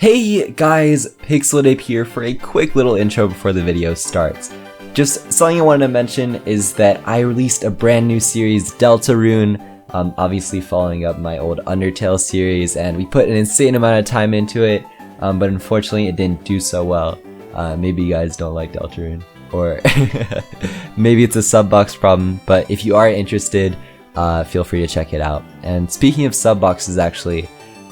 Hey guys, PixelDip here for a quick little intro before the video starts. Just something I wanted to mention is that I released a brand new series, Deltarune, obviously following up my old Undertale series, and we put an insane amount of time into it, but unfortunately it didn't do so well. Maybe you guys don't like Deltarune, or maybe it's a sub-box problem, but if you are interested, feel free to check it out. And speaking of sub-boxes actually,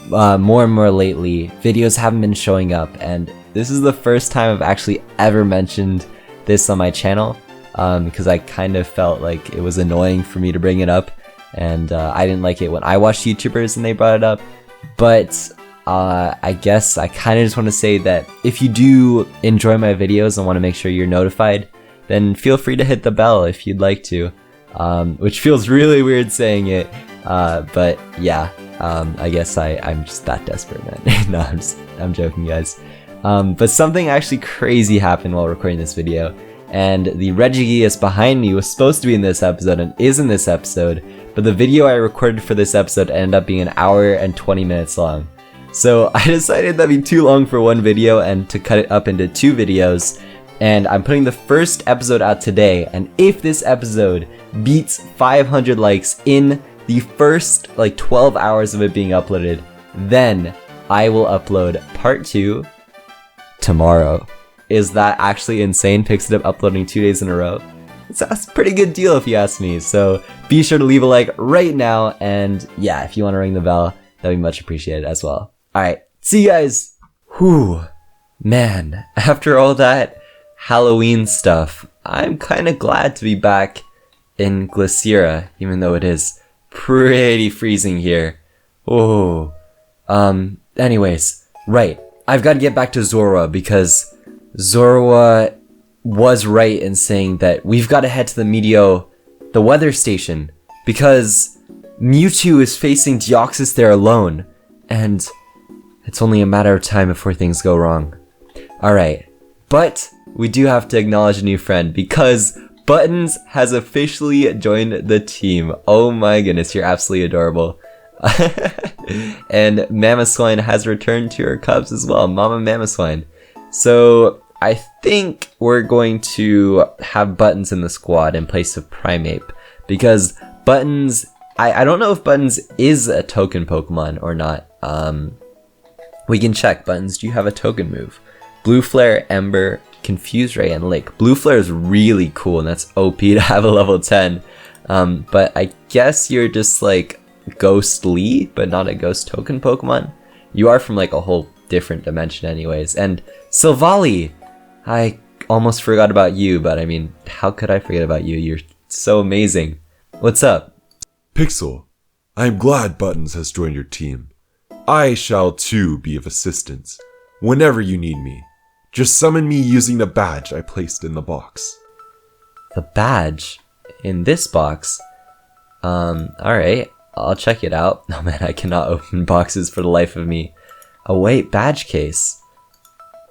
more and more lately, videos haven't been showing up, and this is the first time I've actually ever mentioned this on my channel, because I kind of felt like it was annoying for me to bring it up, and I didn't like it when I watched YouTubers and they brought it up. But I guess I kind of just want to say that if you do enjoy my videos and want to make sure you're notified, then feel free to hit the bell if you'd like to, which feels really weird saying it, but yeah. I guess I'm just that desperate, man. No, I'm joking, guys. But something actually crazy happened while recording this video, and the Regigigas behind me was supposed to be in this episode and is in this episode, but the video I recorded for this episode ended up being 1 hour and 20 minutes long. So I decided that'd be too long for one video and to cut it up into 2 videos, and I'm putting the first episode out today, and if this episode beats 500 likes in the first 12 hours of it being uploaded, then I will upload part 2 tomorrow. Is that actually insane? PixelDip uploading 2 days in a row? That's a pretty good deal if you ask me, so be sure to leave a like right now, and yeah, if you want to ring the bell, that'd be much appreciated as well. Alright, see you guys! Whew, man, after all that Halloween stuff, I'm kinda glad to be back in Glaciera, even though it is pretty freezing here. Oh, anyways, right, I've got to get back to Zorua, because Zorua was right in saying that we've got to head to the weather station, because MEWTWO is facing Deoxys there alone, and it's only a matter of time before things go wrong. Alright, but we do have to acknowledge a new friend, because Buttons has officially joined the team. Oh my goodness, you're absolutely adorable. And Mamoswine has returned to her cubs as well, Mama Mamoswine. So I think we're going to have Buttons in the squad in place of Primeape, because Buttons, I don't know if Buttons is a token Pokemon or not. We can check. Buttons, do you have a token move? Blue Flare, Ember, Confuse Ray, and Lick. Blue Flare is really cool, and that's OP to have a level 10. But I guess you're just like Ghostly, but not a ghost token Pokemon. You are from like a whole different dimension anyways. And Silvally! I almost forgot about you, but I mean, how could I forget about you? You're so amazing. What's up? Pixel, I am glad Buttons has joined your team. I shall too be of assistance whenever you need me. Just summon me using the badge I placed in the box. The badge? In this box? Alright, I'll check it out. Oh man, I cannot open boxes for the life of me. Oh wait, badge case.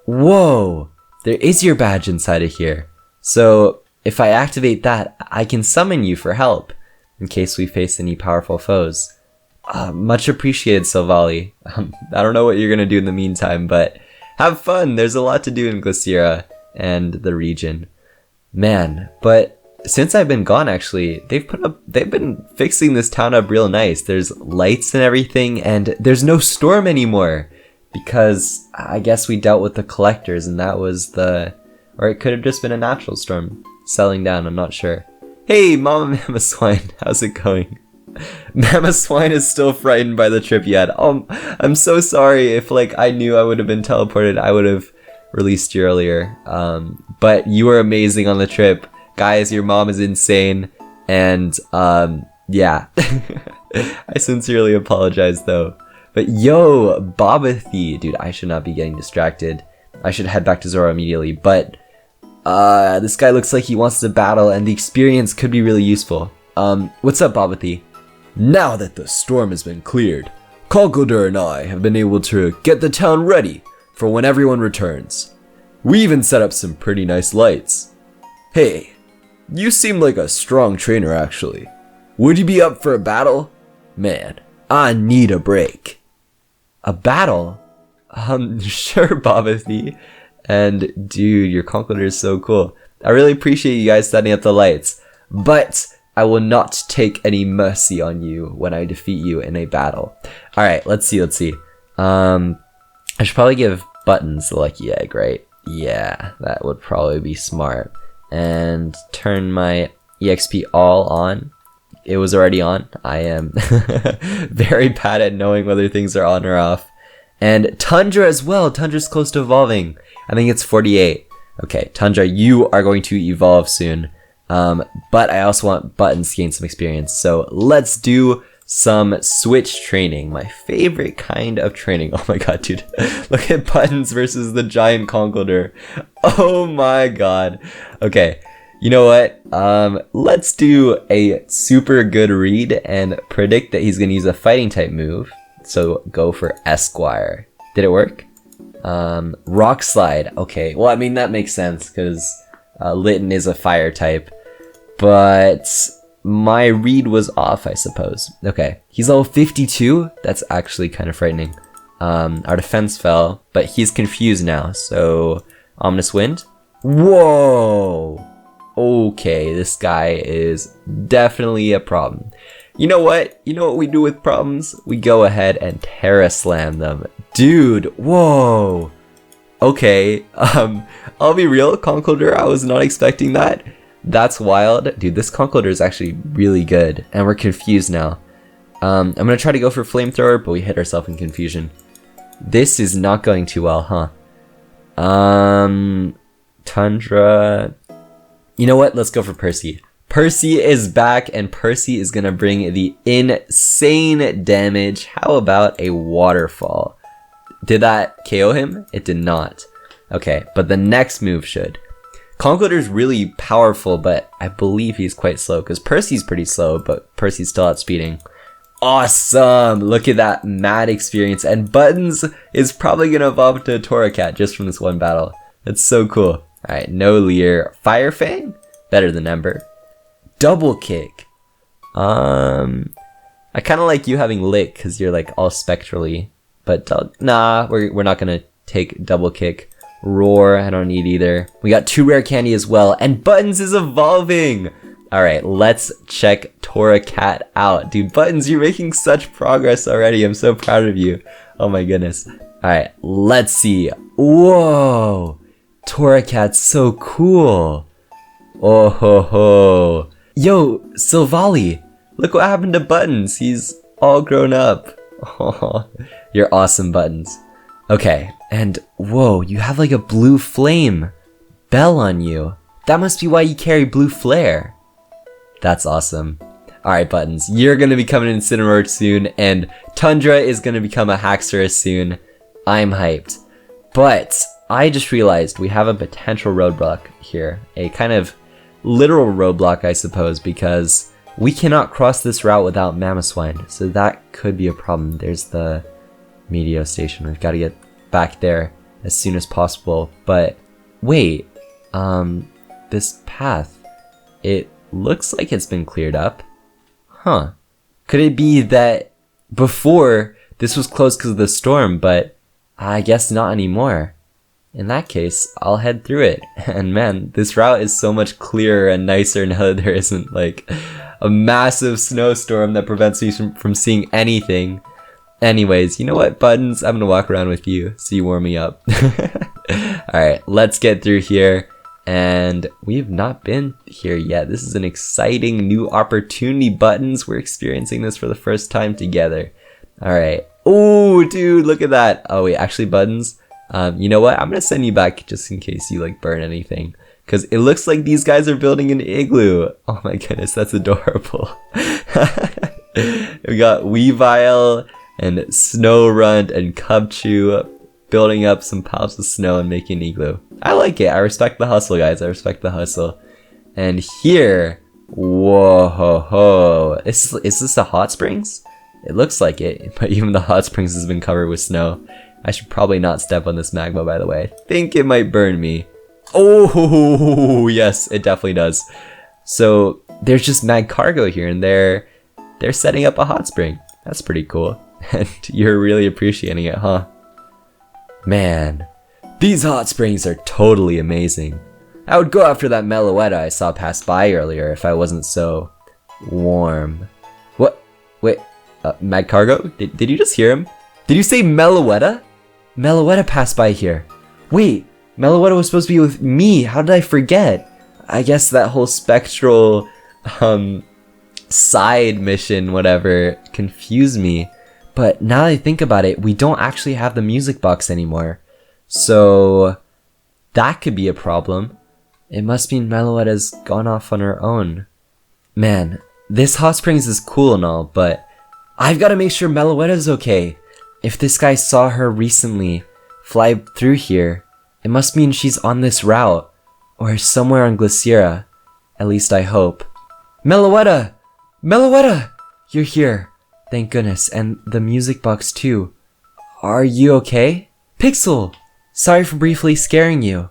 Whoa! There is your badge inside of here. So, if I activate that, I can summon you for help, in case we face any powerful foes. Much appreciated, Silvally. I don't know what you're gonna do in the meantime, but have fun! There's a lot to do in Glaciera and the region. Man, but since I've been gone actually, they've been fixing this town up real nice. There's lights and everything, and there's no storm anymore, because I guess we dealt with the collectors, and that was or it could have just been a natural storm settling down, I'm not sure. Hey, Mama Mamoswine, how's it going? Mamoswine is still frightened by the trip yet. I'm so sorry. If I knew I would have been teleported, I would have released you earlier. But you were amazing on the trip. Guys, your mom is insane. And yeah. I sincerely apologize though. But yo, Bobathy. Dude, I should not be getting distracted. I should head back to Zora immediately. But this guy looks like he wants to battle, and the experience could be really useful. What's up, Bobathy? Now that the storm has been cleared, Conkeldurr and I have been able to get the town ready for when everyone returns. We even set up some pretty nice lights. Hey, you seem like a strong trainer actually. Would you be up for a battle? Man, I need a break. A battle? Sure, Bobathy. And dude, your Conkeldurr is so cool. I really appreciate you guys setting up the lights, but I will not take any mercy on you when I defeat you in a battle. Alright, let's see. I should probably give Buttons the lucky egg, right? Yeah, that would probably be smart. And turn my EXP all on. It was already on. I am very bad at knowing whether things are on or off. And Tundra as well. Tundra's close to evolving. I think it's 48. Okay, Tundra, you are going to evolve soon. But I also want Buttons to gain some experience. So let's do some switch training. My favorite kind of training. Oh my god, dude. Look at Buttons versus the giant Conkeldurr. Oh my god. Okay, you know what? Let's do a super good read and predict that he's going to use a fighting type move. So go for Esquire. Did it work? Rock Slide. Okay, well, I mean, that makes sense because Litten is a fire type. But my read was off, I suppose. Okay, he's level 52. That's actually kind of frightening. Our defense fell, but he's confused now. So, Ominous Wind. Whoa! Okay, this guy is definitely a problem. You know what? You know what we do with problems? We go ahead and Terra Slam them. Dude, whoa! Okay, I'll be real, Conkeldurr, I was not expecting that. That's wild. Dude, this Conkeldurr is actually really good, and we're confused now. I'm gonna try to go for Flamethrower, but we hit ourselves in confusion. This is not going too well, huh? Tundra... You know what? Let's go for Percy. Percy is back, and Percy is gonna bring the insane damage. How about a Waterfall? Did that KO him? It did not. Okay, but the next move should. Conkeldurr's really powerful, but I believe he's quite slow, because Percy's pretty slow, but Percy's still outspeeding. Awesome! Look at that mad experience, and Buttons is probably gonna evolve to a Torracat just from this one battle. That's so cool. Alright, no Leer. Fire Fang? Better than Ember. Double Kick. I kind of like you having Lick, because you're like all spectrally. But nah, we're not gonna take Double Kick. Roar, I don't need either. We got 2 rare candy as well, and Buttons is evolving! Alright, let's check Torracat out. Dude, Buttons, you're making such progress already. I'm so proud of you. Oh my goodness. Alright, let's see. Whoa! Torracat's so cool. Oh ho ho. Yo, Silvally, look what happened to Buttons. He's all grown up. Oh, you're awesome, Buttons. Okay, and whoa, you have like a blue flame bell on you. That must be why you carry blue flare. That's awesome. Alright, Buttons, you're gonna be coming in Incineroar soon, and Tundra is gonna become a Haxorus soon. I'm hyped. But I just realized we have a potential roadblock here. A kind of literal roadblock, I suppose, because we cannot cross this route without Mamoswine. So that could be a problem. There's the Meteor Station. We've got to get back there as soon as possible. But wait, this path, it looks like it's been cleared up. Huh. Could it be that before this was closed because of the storm, but I guess not anymore? In that case, I'll head through it. And man, this route is so much clearer and nicer now that there isn't like a massive snowstorm that prevents me from seeing anything. Anyways, you know what, Buttons? I'm gonna walk around with you so you warm me up. Alright, let's get through here. And we've not been here yet. This is an exciting new opportunity, Buttons. We're experiencing this for the first time together. Alright. Oh, dude, look at that. Oh, wait, actually, Buttons, you know what? I'm gonna send you back just in case you like burn anything. Because it looks like these guys are building an igloo. Oh my goodness, that's adorable. We got Weavile and Snowrunt and Cubchoo building up some piles of snow and making an igloo. I like it. I respect the hustle, guys. I respect the hustle. And here, whoa ho ho. Is this a hot springs? It looks like it, but even the hot springs has been covered with snow. I should probably not step on this magma, by the way. I think it might burn me. Oh, yes, it definitely does. So there's just mag cargo here, and they're setting up a hot spring. That's pretty cool. And you're really appreciating it, huh? Man, these hot springs are totally amazing. I would go after that Meloetta I saw pass by earlier if I wasn't so warm. What? Wait, Mad Cargo? Did you just hear him? Did you say Meloetta? Meloetta passed by here. Wait, Meloetta was supposed to be with me. How did I forget? I guess that whole spectral, side mission, whatever, confused me. But now that I think about it, we don't actually have the music box anymore. So that could be a problem. It must mean Meloetta's gone off on her own. Man, this hot springs is cool and all, but I've got to make sure Meloetta's okay. If this guy saw her recently fly through here, it must mean she's on this route, or somewhere on Glaciera. At least I hope. Meloetta! Meloetta! You're here. Thank goodness, and the music box too. Are you okay? Pixel! Sorry for briefly scaring you.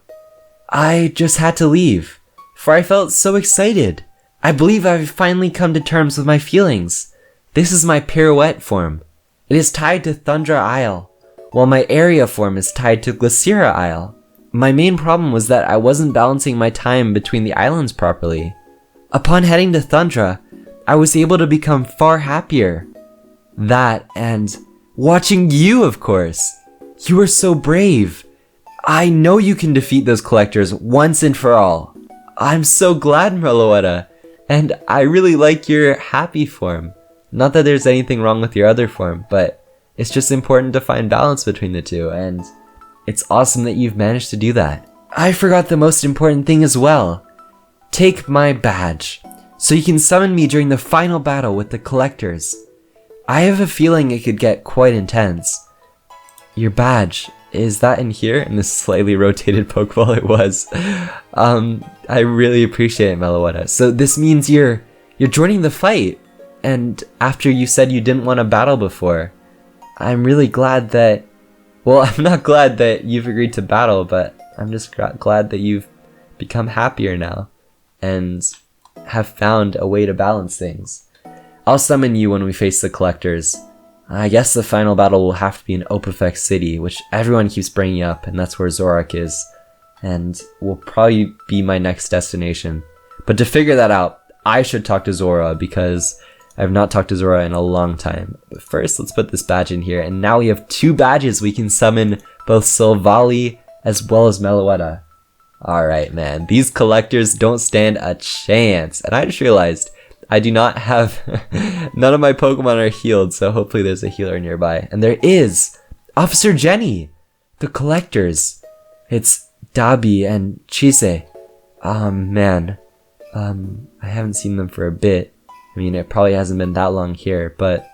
I just had to leave, for I felt so excited. I believe I've finally come to terms with my feelings. This is my pirouette form. It is tied to Thundra Isle, while my area form is tied to Glaciera Isle. My main problem was that I wasn't balancing my time between the islands properly. Upon heading to Thundra, I was able to become far happier. That and watching you, of course. You were so brave. I know you can defeat those collectors once and for all. I'm so glad, Meloetta, and I really like your happy form. Not that there's anything wrong with your other form, but it's just important to find balance between the two, and it's awesome that you've managed to do that. I forgot the most important thing as well. Take my badge, so you can summon me during the final battle with the collectors. I have a feeling it could get quite intense. Your badge, is that in here? In this slightly rotated Pokeball? It was. I really appreciate it, Meloetta. So this means you're joining the fight. And after you said you didn't want to battle before, I'm really glad that, well, I'm not glad that you've agreed to battle, but I'm just glad that you've become happier now and have found a way to balance things. I'll summon you when we face the collectors. I guess the final battle will have to be in Opifex City, which everyone keeps bringing up, and that's where Zorak is, and will probably be my next destination. But to figure that out, I should talk to Zora, because I've not talked to Zora in a long time. But first, let's put this badge in here, and now we have 2 badges we can summon both Silvally as well as Meloetta. Alright, man, these collectors don't stand a chance. And I just realized I do not have, none of my Pokemon are healed, so hopefully there's a healer nearby. And there is! Officer Jenny! The collectors. It's Dabi and Chise. Man. I haven't seen them for a bit. I mean, it probably hasn't been that long here, but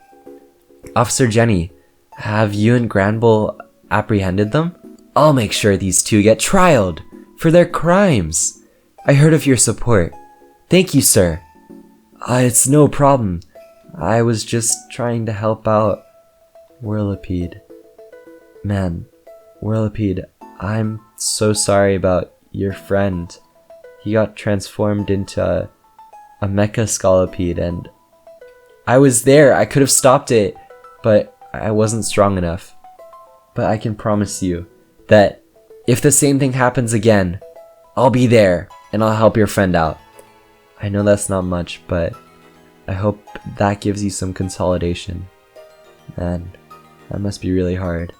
Officer Jenny, have you and Granbull apprehended them? I'll make sure these 2 get trialed for their crimes. I heard of your support. Thank you, sir. It's no problem. I was just trying to help out Whirlipede. Man, Whirlipede, I'm so sorry about your friend. He got transformed into a Mecha Scolipede, and I was there. I could have stopped it, but I wasn't strong enough. But I can promise you that if the same thing happens again, I'll be there and I'll help your friend out. I know that's not much, but I hope that gives you some consolidation. Man, that must be really hard.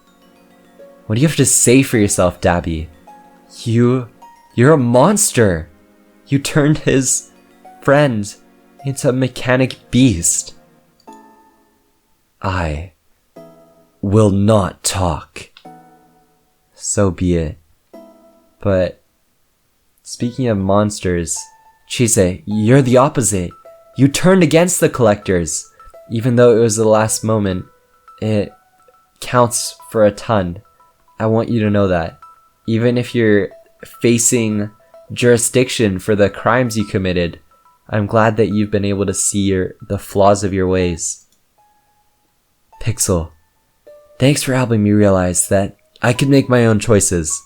What do you have to say for yourself, Dabi? You're a monster! You turned his friend into a mechanic beast. I will not talk. So be it. But speaking of monsters, Chise, you're the opposite. You turned against the collectors. Even though it was the last moment, it counts for a ton. I want you to know that. Even if you're facing jurisdiction for the crimes you committed, I'm glad that you've been able to see the flaws of your ways. Pixel, thanks for helping me realize that I can make my own choices.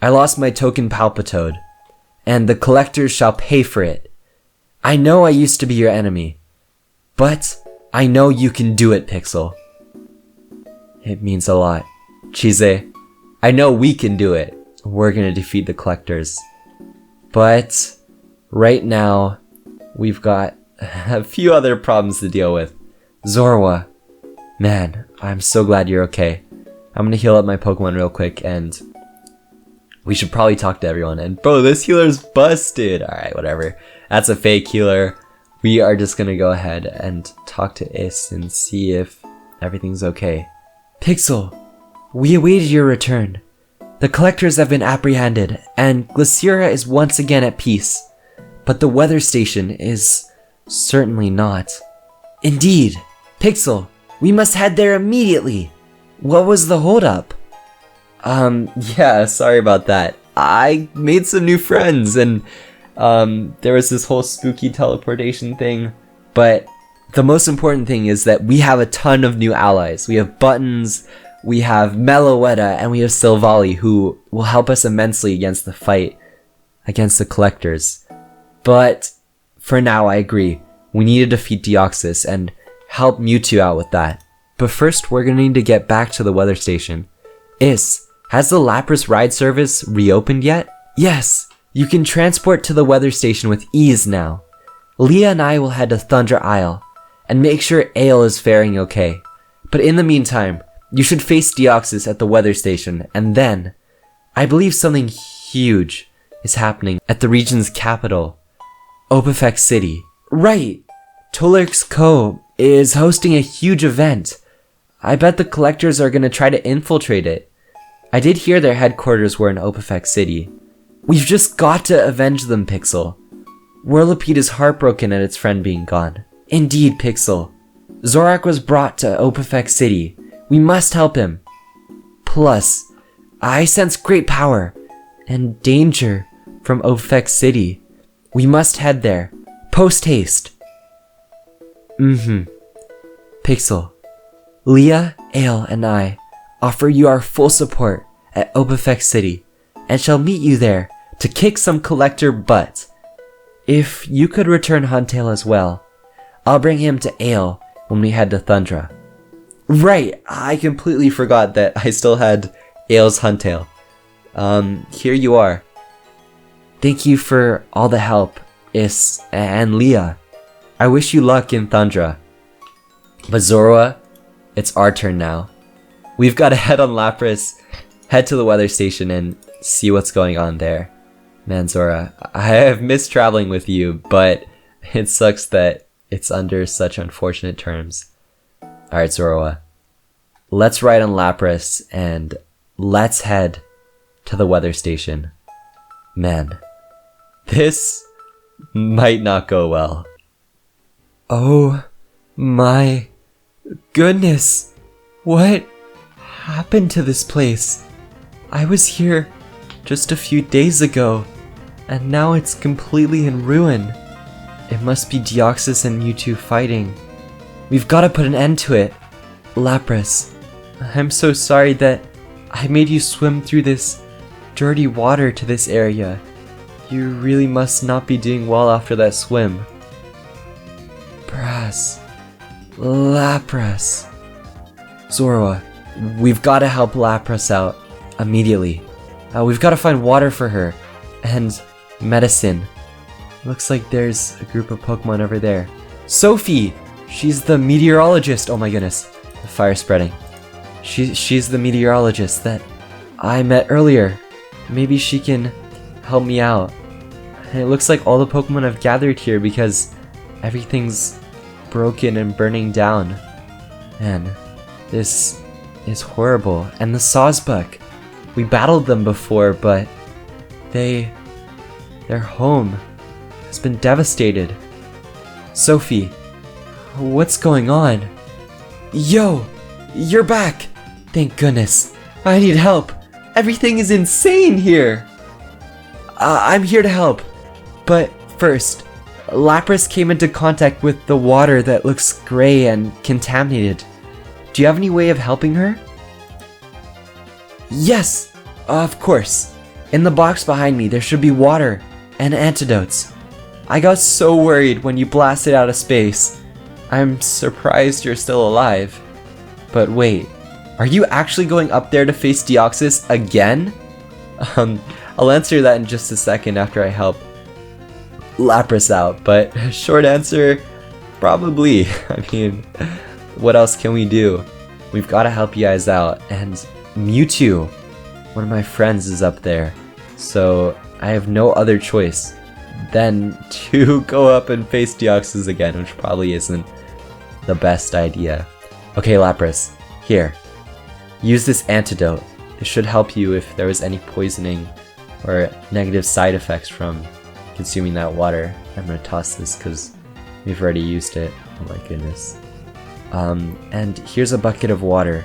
I lost my token Palpitoad, and the collectors shall pay for it. I know I used to be your enemy, but I know you can do it, Pixel. It means a lot. Chise, I know we can do it. We're gonna defeat the collectors. But right now, we've got a few other problems to deal with. Zorua, man, I'm so glad you're okay. I'm gonna heal up my Pokemon real quick, and we should probably talk to everyone. And bro, this healer's busted. Alright, whatever. That's a fake healer. We are just gonna go ahead and talk to Is and see if everything's okay. Pixel, we awaited your return. The collectors have been apprehended, and Glaciera is once again at peace. But the weather station is certainly not. Indeed, Pixel, we must head there immediately. What was the holdup? Yeah, sorry about that. I made some new friends, and there was this whole spooky teleportation thing. But the most important thing is that we have a ton of new allies. We have Buttons, we have Meloetta, and we have Silvally, who will help us immensely against the fight against the collectors. But for now, I agree. We need to defeat Deoxys and help MEWTWO out with that. But first, we're gonna need to get back to the weather station. Has the Lapras ride service reopened yet? Yes, you can transport to the weather station with ease now. Leah and I will head to Thundra Isle and make sure Ale is faring okay. But in the meantime, you should face Deoxys at the weather station, and then, I believe something huge is happening at the region's capital, Opifex City. Right! Tolerix Co. is hosting a huge event. I bet the collectors are gonna try to infiltrate it. I did hear their headquarters were in Opifex City. We've just got to avenge them, Pixel. Whirlipede is heartbroken at its friend being gone. Indeed, Pixel. Zorak was brought to Opifex City. We must help him. Plus, I sense great power and danger from Opifex City. We must head there. Post haste. Pixel, Leah, Ale, and I offer you our full support at Opifex City and shall meet you there to kick some collector butt. If you could return Huntail as well, I'll bring him to Ale when we head to Thundra. Right, I completely forgot that I still had Ale's Huntail. Here you are. Thank you for all the help, Is and Leah. I wish you luck in Thundra. But Zorua, it's our turn now. We've got to head on Lapras, head to the weather station, and see what's going on there. Man, Zora, I have missed traveling with you, but it sucks that it's under such unfortunate terms. Alright, Zorua. Let's ride on Lapras, and let's head to the weather station. Man, this might not go well. Oh my goodness. What happened to this place? I was here just a few days ago, and now it's completely in ruin. It must be Deoxys and MEWTWO fighting. We've got to put an end to it. Lapras, I'm so sorry that I made you swim through this dirty water to this area. You really must not be doing well after that swim. Lapras. Zorua, we've got to help Lapras out immediately. We've got to find water for her and medicine. Looks like there's a group of Pokemon over there. Sophie! She's the meteorologist. Oh my goodness. The fire's spreading. She's the meteorologist that I met earlier. Maybe she can help me out. And it looks like all the Pokemon have gathered here because everything's broken and burning down. Man, this is horrible. And the Sawsbuck. We battled them before, but their home has been devastated. Sophie, what's going on? Yo, you're back! Thank goodness. I need help. Everything is insane here. I'm here to help. But first, Lapras came into contact with the water that looks gray and contaminated. Do you have any way of helping her? Yes, of course. In the box behind me, there should be water and antidotes. I got so worried when you blasted out of space. I'm surprised you're still alive. But wait, Are you actually going up there to face Deoxys again? I'll answer that in just a second after I help Lapras out, but short answer, probably. I mean, what else can we do? We've got to help you guys out, and MEWTWO, one of my friends, is up there, so I have no other choice than to go up and face Deoxys again, which probably isn't the best idea. Okay, Lapras, here. Use this antidote. It should help you if there was any poisoning or negative side effects from consuming that water. I'm gonna toss this because we've already used it. Oh my goodness. And here's a bucket of water.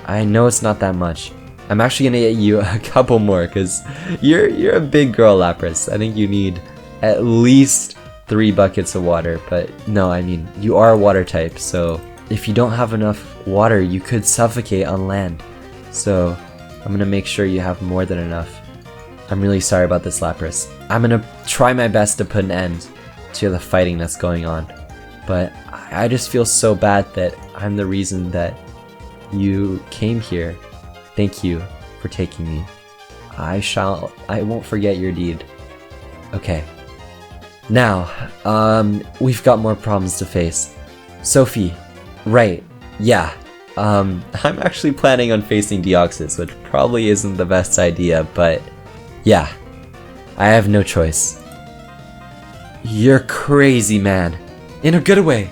I know it's not that much. I'm actually gonna get you a couple more because you're a big girl, Lapras. I think you need at least 3 buckets of water, but no, I mean, you are a water type, so if you don't have enough water, you could suffocate on land. So I'm gonna make sure you have more than enough. I'm really sorry about this, Lapras. I'm gonna try my best to put an end to the fighting that's going on, but I just feel so bad that I'm the reason that you came here. Thank you for taking me. I won't forget your deed. Okay. Now, we've got more problems to face. Sophie, right, yeah. I'm actually planning on facing Deoxys, which probably isn't the best idea, but yeah, I have no choice. You're crazy, man. In a good way.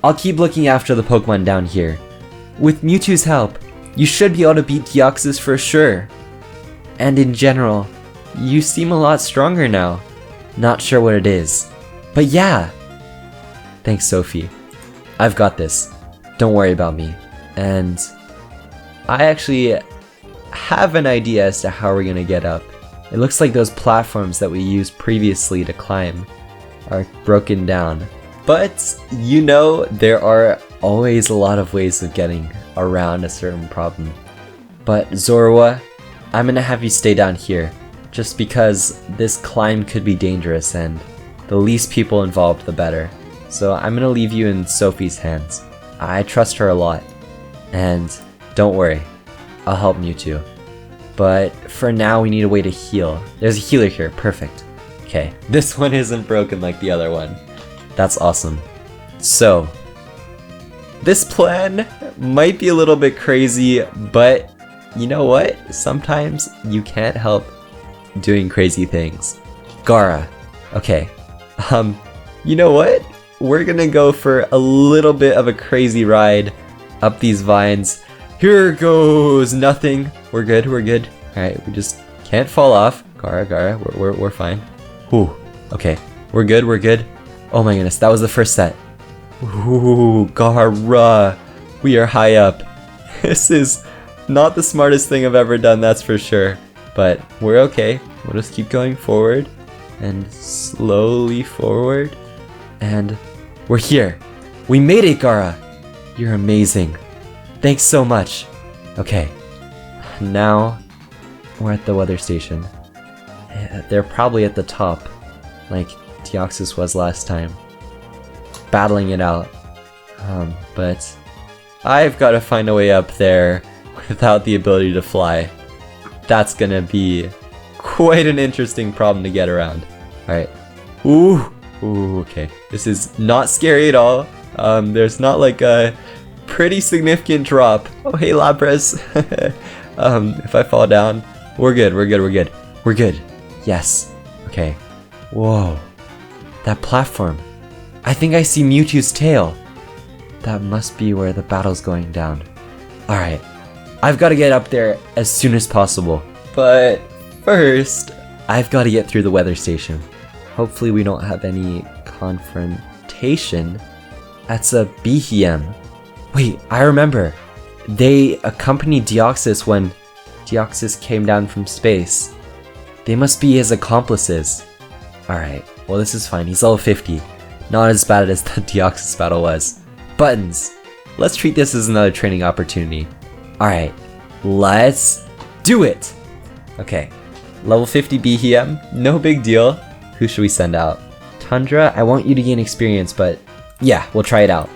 I'll keep looking after the Pokemon down here. With MEWTWO's help, you should be able to beat Deoxys for sure. And in general, you seem a lot stronger now. Not sure what it is, but yeah. Thanks, Sophie. I've got this. Don't worry about me. And I actually have an idea as to how we're gonna get up. It looks like those platforms that we used previously to climb are broken down. But, you know, there are always a lot of ways of getting around a certain problem. But Zorua, I'm gonna have you stay down here, just because this climb could be dangerous and the least people involved the better. So I'm gonna leave you in Sophie's hands. I trust her a lot. And don't worry, I'll help MEWTWO. But for now, we need a way to heal. There's a healer here, perfect. Okay, this one isn't broken like the other one. That's awesome. So, this plan might be a little bit crazy, but you know what? Sometimes you can't help doing crazy things. Gara, okay. You know what? We're gonna go for a little bit of a crazy ride up these vines. Here goes nothing. We're good, we're good. Alright, we just can't fall off. Gara, we're fine. Whew, okay. We're good, we're good. Oh my goodness, that was the first set. Ooh, Gara. We are high up. This is not the smartest thing I've ever done, that's for sure. But we're okay. We'll just keep going forward and slowly forward. And we're here. We made it, Gara. You're amazing. Thanks so much. Okay. Now we're at the weather station. They're probably at the top, like Deoxys was last time, battling it out. But I've got to find a way up there without the ability to fly. That's gonna be quite an interesting problem to get around. Alright. Ooh, okay. This is not scary at all. There's not like a pretty significant drop. Oh, hey, Lapras. If I fall down, we're good, we're good, we're good. We're good. Yes. Okay. Whoa. That platform. I think I see MEWTWO's tail. That must be where the battle's going down. Alright. I've got to get up there as soon as possible. But first, I've got to get through the weather station. Hopefully we don't have any confrontation. That's a Behem. Wait, I remember. They accompanied Deoxys when Deoxys came down from space. They must be his accomplices. Alright, well this is fine. He's level 50. Not as bad as the Deoxys battle was. Buttons. Let's treat this as another training opportunity. Alright, let's do it! Okay, level 50 Behem, no big deal. Who should we send out? Tundra, I want you to gain experience, but yeah, we'll try it out.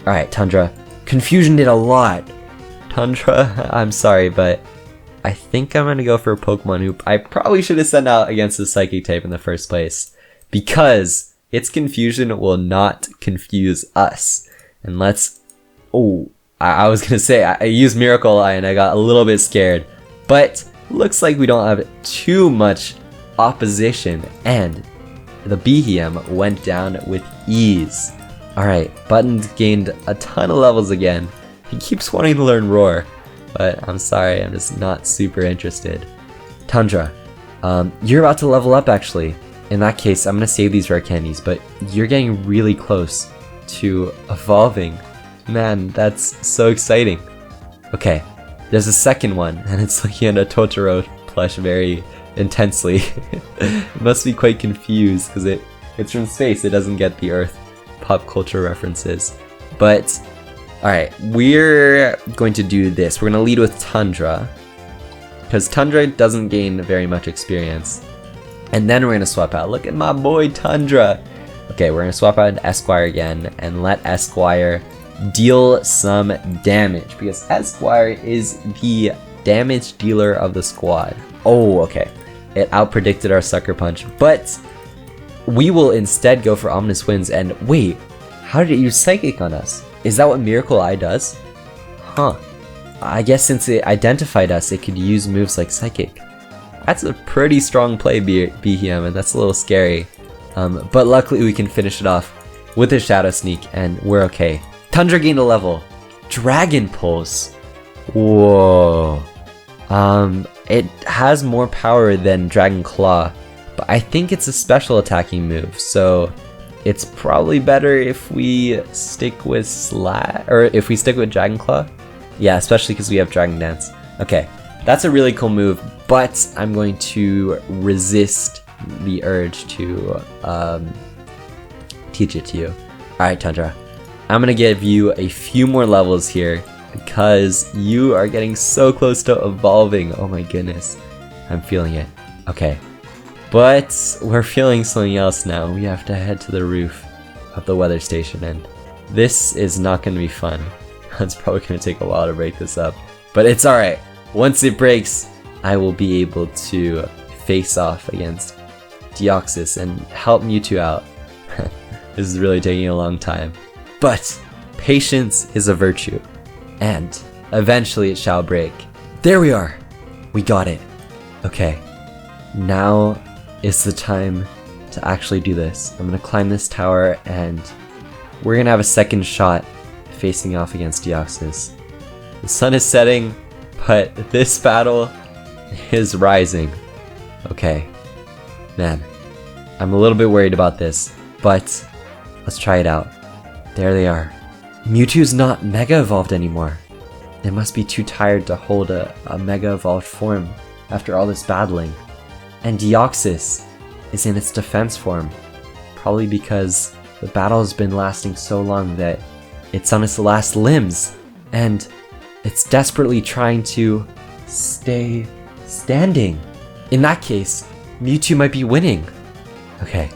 Alright, Tundra. Confusion did a lot. Tundra, I'm sorry, but I think I'm gonna go for a Pokemon who I probably should have sent out against the Psychic type in the first place, because its confusion will not confuse us. And let's... Oh, I was gonna say, I used Miracle Eye and I got a little bit scared, but looks like we don't have too much opposition, and the Behem went down with ease. Alright, Buttons gained a ton of levels again. He keeps wanting to learn Roar, but I'm sorry, I'm just not super interested. Tundra, you're about to level up actually. In that case, I'm gonna save these rare candies, but you're getting really close to evolving. Man, that's so exciting. Okay, there's a second one, and it's looking at a Totoro plush very intensely. It must be quite confused because it's from space, it doesn't get the Earth pop culture references. But alright, we're going to do this. We're going to lead with Tundra, because Tundra doesn't gain very much experience. And then we're going to swap out. Look at my boy Tundra. Okay, we're going to swap out Esquire again and let Esquire deal some damage, because Esquire is the damage dealer of the squad. Oh, okay. It outpredicted our Sucker Punch, but we will instead go for Ominous Winds. And wait, how did it use Psychic on us? Is that what Miracle Eye does? Huh. I guess since it identified us, it could use moves like Psychic. That's a pretty strong play, Behem, and that's a little scary. But luckily we can finish it off with a Shadow Sneak, and we're okay. Tundra gained a level. Dragon Pulse. Whoa. It has more power than Dragon Claw, but I think it's a special attacking move, so it's probably better if we stick with if we stick with Dragon Claw. Yeah, especially because we have Dragon Dance. Okay, that's a really cool move, but I'm going to resist the urge to teach it to you. Alright, Tundra, I'm gonna give you a few more levels here, because you are getting so close to evolving. Oh my goodness, I'm feeling it. Okay, but we're feeling something else now. We have to head to the roof of the weather station, and this is not going to be fun. It's probably going to take a while to break this up, but it's alright. Once it breaks, I will be able to face off against Deoxys and help Mewtwo out. This is really taking a long time, but patience is a virtue, and eventually it shall break. There we are! We got it. Okay, now is the time to actually do this. I'm gonna climb this tower, and we're gonna have a second shot facing off against Deoxys. The sun is setting, but this battle is rising. Okay, man, I'm a little bit worried about this, but let's try it out. There they are. Mewtwo's not Mega Evolved anymore. They must be too tired to hold a Mega Evolved form after all this battling. And Deoxys is in its defense form, probably because the battle has been lasting so long that it's on its last limbs, and it's desperately trying to stay standing. In that case, Mewtwo might be winning. Okay.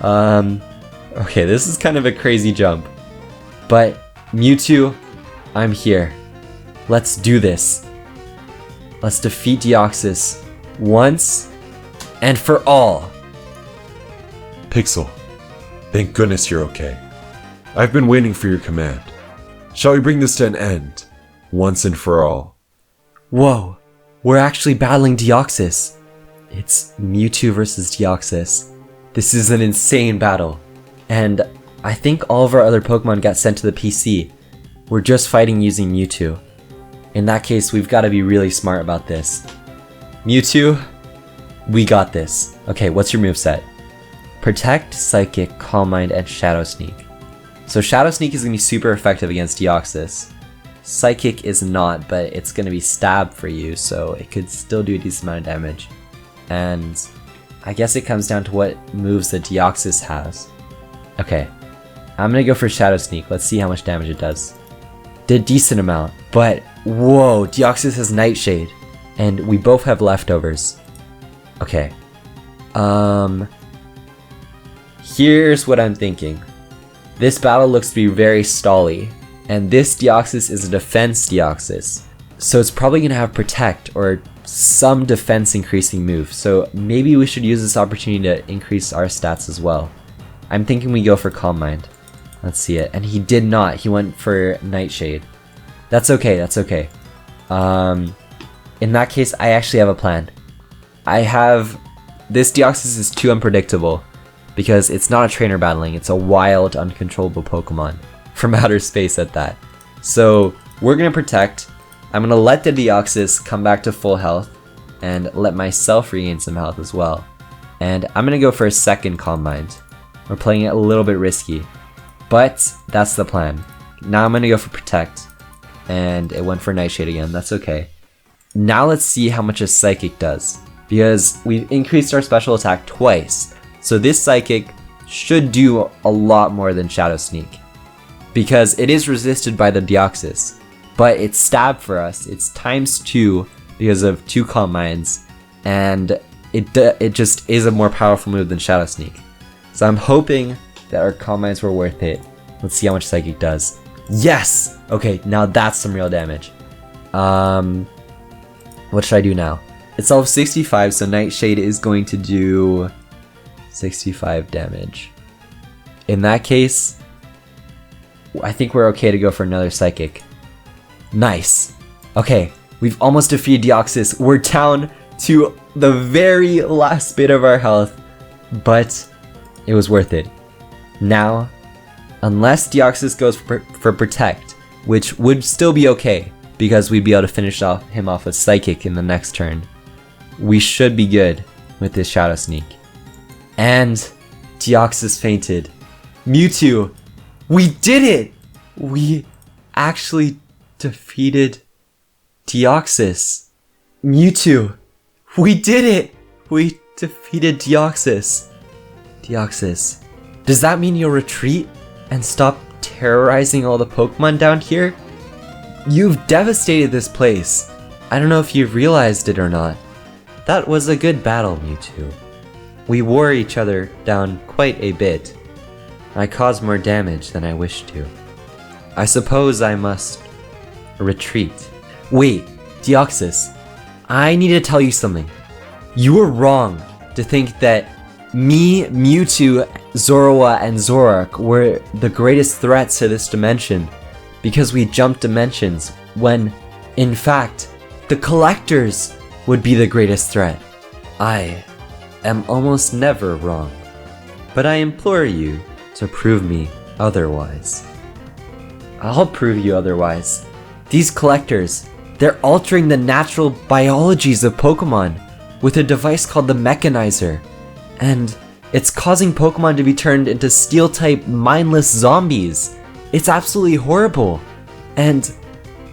Okay, this is kind of a crazy jump, but Mewtwo, I'm here. Let's do this. Let's defeat Deoxys once and for all. Pixel, thank goodness you're okay. I've been waiting for your command. Shall we bring this to an end, once and for all? Whoa, we're actually battling Deoxys. It's Mewtwo versus Deoxys. This is an insane battle, and I think all of our other Pokemon got sent to the PC. We're just fighting using Mewtwo. In that case, we've got to be really smart about this. Mewtwo, we got this. Okay, what's your moveset? Protect, Psychic, Calm Mind, and Shadow Sneak. So Shadow Sneak is going to be super effective against Deoxys. Psychic is not, but it's going to be stab for you, so it could still do a decent amount of damage. And I guess it comes down to what moves that Deoxys has. Okay, I'm going to go for Shadow Sneak. Let's see how much damage it does. Did a decent amount, but whoa, Deoxys has Nightshade, and we both have leftovers. Okay, here's what I'm thinking. This battle looks to be very stally, And this Deoxys is a defense Deoxys. So it's probably going to have Protect or some defense increasing move. So maybe we should use this opportunity to increase our stats as well. I'm thinking we go for Calm Mind. Let's see it. And he did not. He went for Nightshade. That's okay. That's okay. In that case, I actually have a plan. This Deoxys is too unpredictable because it's not a trainer battling. It's a wild, uncontrollable Pokemon from outer space at that. So we're going to Protect. I'm going to let the Deoxys come back to full health and let myself regain some health as well. And I'm going to go for a second Calm Mind. We're playing it a little bit risky, but that's the plan. Now I'm going to go for Protect, and it went for Nightshade again. That's okay. Now let's see how much a Psychic does, because we've increased our special attack twice. So this Psychic should do a lot more than Shadow Sneak, because it is resisted by the Deoxys, but it's Stab for us. It's ×2 because of 2 Calm Minds, and it just is a more powerful move than Shadow Sneak. So I'm hoping that our Calm Minds were worth it. Let's see how much Psychic does. Yes! Okay, now that's some real damage. What should I do now? It's all 65, so Nightshade is going to do 65 damage. In that case, I think we're okay to go for another Psychic. Nice. Okay, we've almost defeated Deoxys. We're down to the very last bit of our health, but it was worth it. Now, unless Deoxys goes for Protect, which would still be okay, because we'd be able to finish him off with Psychic in the next turn, we should be good with this Shadow Sneak. And Deoxys fainted. Mewtwo, we did it! We actually defeated Deoxys. Mewtwo, we did it! We defeated Deoxys. Deoxys, does that mean you'll retreat and stop terrorizing all the Pokemon down here? You've devastated this place. I don't know if you've realized it or not. That was a good battle, Mewtwo. We wore each other down quite a bit. I caused more damage than I wished to. I suppose I must retreat. Wait, Deoxys, I need to tell you something. You were wrong to think that me, Mewtwo, Zorua, and Zoroark were the greatest threats to this dimension because we jumped dimensions when, in fact, the collectors would be the greatest threat. I am almost never wrong, but I implore you to prove me otherwise. I'll prove you otherwise. These collectors, they're altering the natural biologies of Pokemon with a device called the Mechanizer. And it's causing Pokemon to be turned into Steel-type mindless zombies. It's absolutely horrible. And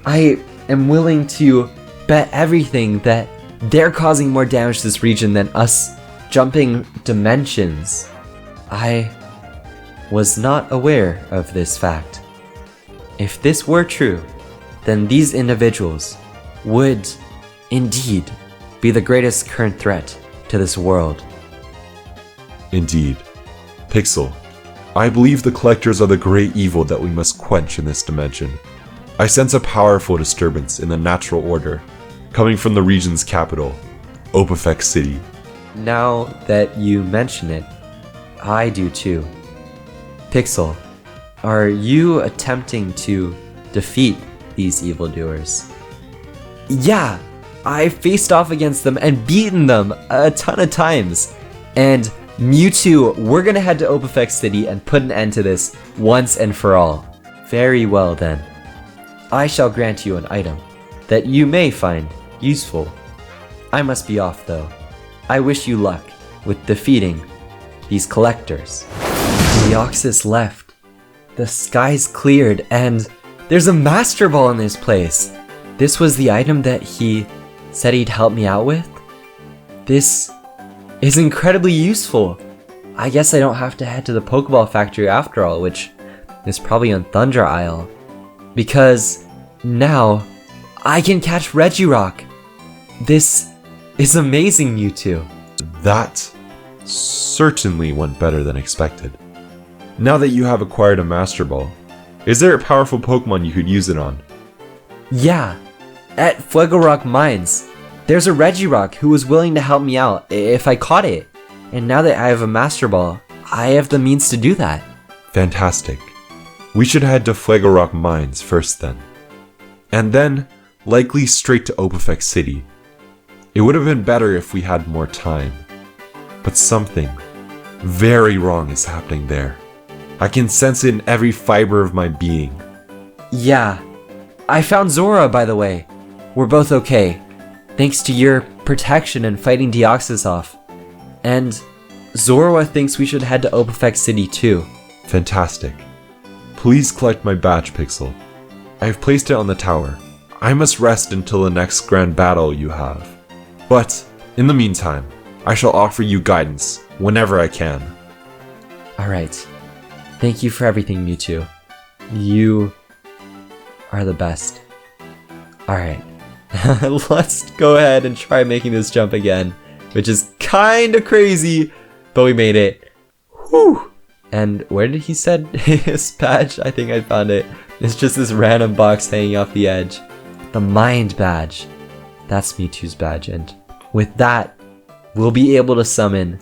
I am willing to bet everything that they're causing more damage to this region than us jumping dimensions. I was not aware of this fact. If this were true, then these individuals would indeed be the greatest current threat to this world. Indeed. Pixel, I believe the collectors are the great evil that we must quench in this dimension. I sense a powerful disturbance in the natural order, coming from the region's capital, Opifex City. Now that you mention it, I do too. Pixel, are you attempting to defeat these evildoers? Yeah, I faced off against them and beaten them a ton of times. And Mewtwo, we're gonna head to Opifex City and put an end to this once and for all. Very well then. I shall grant you an item that you may find useful. I must be off though. I wish you luck with defeating these collectors. Deoxys left. The skies cleared and there's a Master Ball in this place. This was the item that he said he'd help me out with? This is incredibly useful. I guess I don't have to head to the Pokeball factory after all, which is probably on Thunder Isle. Because now I can catch Regirock. This is amazing, Mewtwo. That certainly went better than expected. Now that you have acquired a Master Ball, Is there a powerful Pokemon you could use it on? Yeah, at Fuegorock Mines. There's a Regirock who was willing to help me out if I caught it. And now that I have a Master Ball, I have the means to do that. Fantastic. We should head to Fuegorock Mines first then. And then, likely straight to Opifex City. It would have been better if we had more time. But something very wrong is happening there. I can sense it in every fiber of my being. Yeah, I found Zora, by the way. We're both okay, thanks to your protection and fighting Deoxys off. And Zora thinks we should head to Opifex City too. Fantastic. Please collect my badge, Pixel. I have placed it on the tower. I must rest until the next grand battle you have. But, in the meantime, I shall offer you guidance whenever I can. Alright. Thank you for everything, Mewtwo. You are the best. Alright. Let's go ahead and try making this jump again, which is kinda crazy, but we made it. Whew! And where did he said his badge? I think I found it. It's just this random box hanging off the edge. The Mind Badge. That's Mewtwo's badge, and with that, we'll be able to summon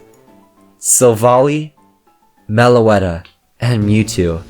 Silvally, Meloetta, and Mewtwo